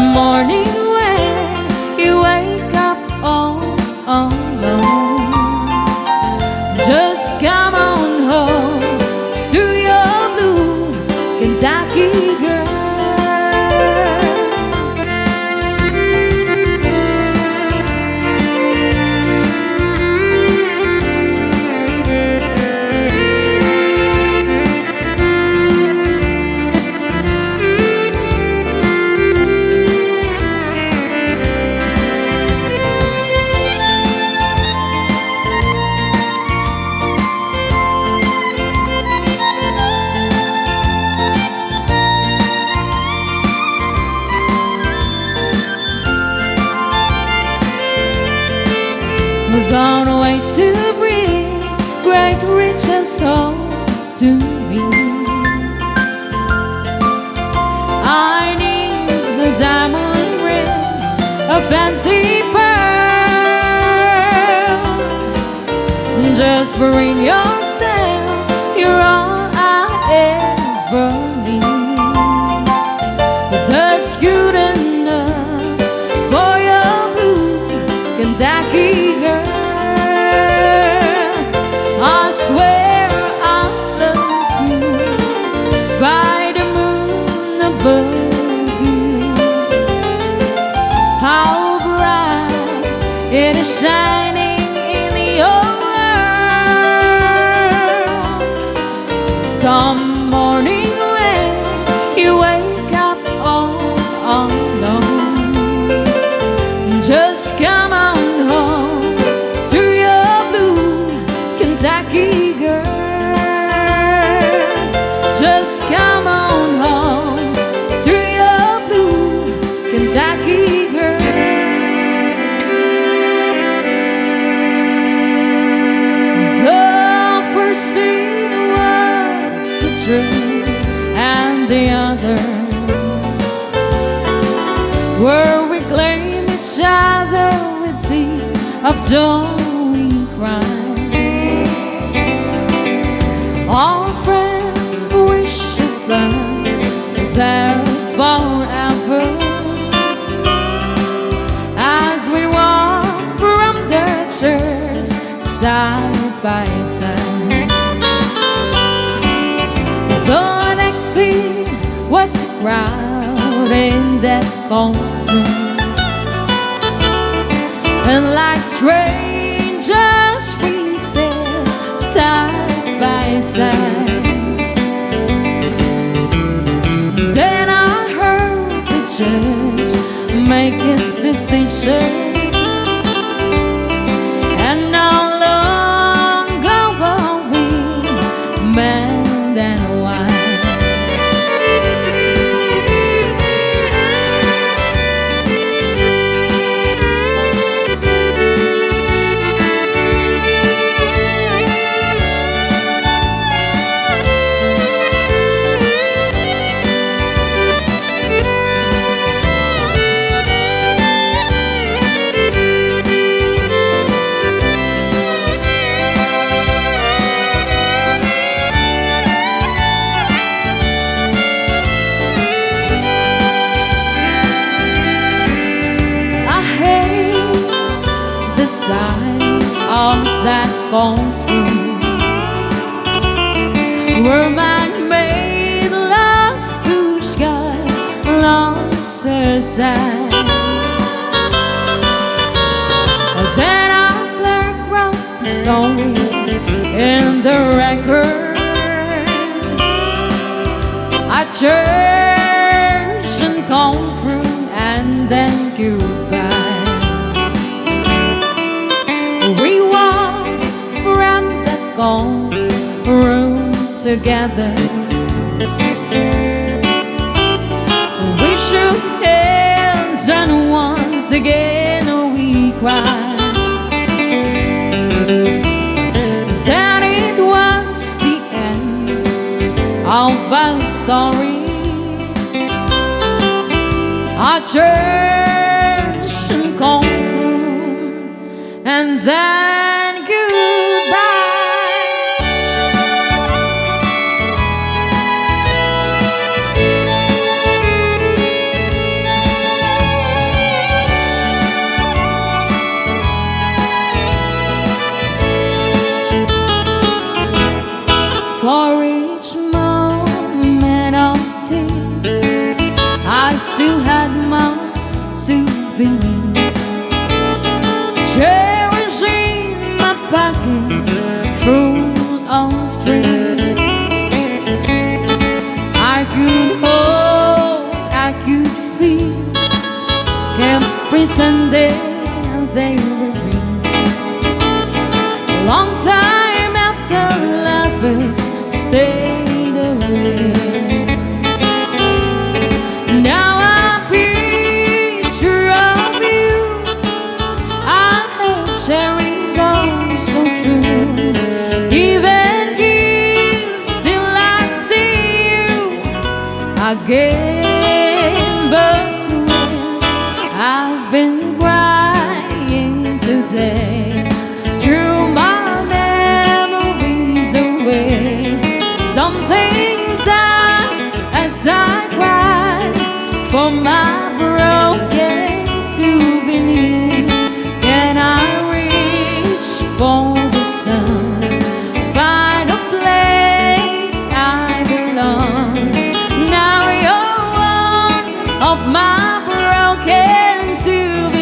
Some morning when you wake up all alone, just come on home to your blue Kentucky girl. Gone away to bring great riches home to me. I need a diamond ring, a fancy pearls. Just bring yourself, you're all I ever need. But that's good enough for your blue Kentucky girl. I swear I'll love you by the moon above you. How bright it is shining in your world. Some morning when you wake up all alone, just come on home to your blue Kentucky girl. Just come on home to your blue Kentucky girl. The first scene was the truth, and the other where we claim each other with tears of joy we cry. All friends wish us love there forever, as we walk from the church side by side. The next scene was the crowd in that courtroom, and like strangers we sat side by side. Then I heard the judge make his decision, and no longer were we man and wife. Side of that courtroom where man-made lost blue sky lost her side. Then our clerk wrote the story in the record. I church and courtroom and then goodbye. We walked from that courtroom together. We shook hands and once again we cried. Then it was the end of our story. Our church and courtroom, and then goodbye. souvenir, cherished in my pocket, full of dreams. I could hold, I could feel, kept pretending they were real. A long time after lovers stayed away, now a picture of you I had cherished, oh so true. Even kiss till I see you again, but when I've been crying today, threw my memories away. Some things that as I cried for my broken souvenir, can I reach for the sun, find a place I belong? Now you're one of my broken souvenirs.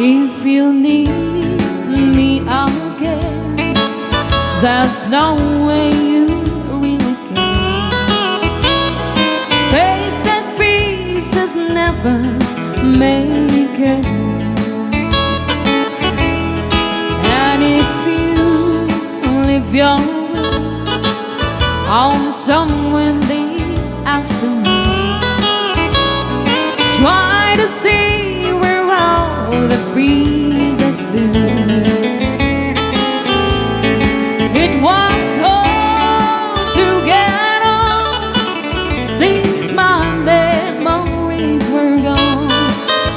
If you need me again, there's no way you really can. Wasted pieces never make it. And if you leave your will on some windy afternoon, try to see where all the breezes flew. It was hard to get on since my memories were gone.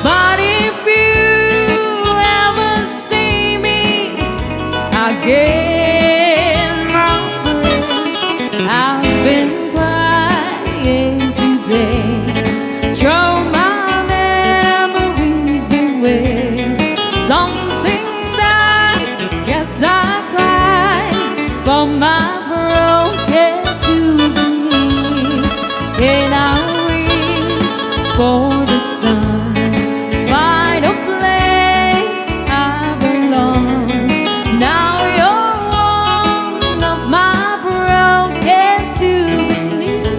But if you ever see me again, my friend, I've been crying today, throw my memories away. Something that, yes, I cried for my broken souvenir. Can I reach for the sun, find a place I belong? Now you're one of my broken souvenirs.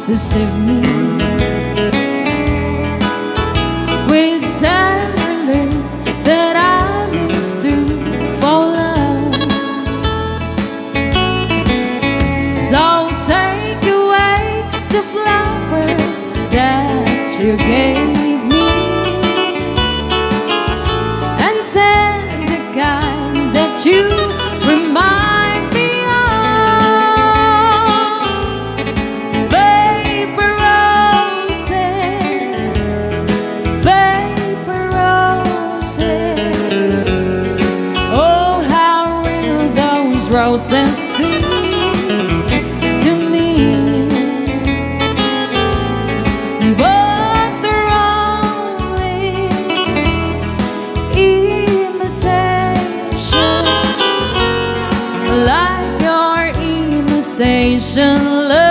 Deceive me with tenderness that I mistook for love. So take away the flowers that you gave me, and send the kind that you reminds me roses seem to me, but they're only imitation, like your imitation love.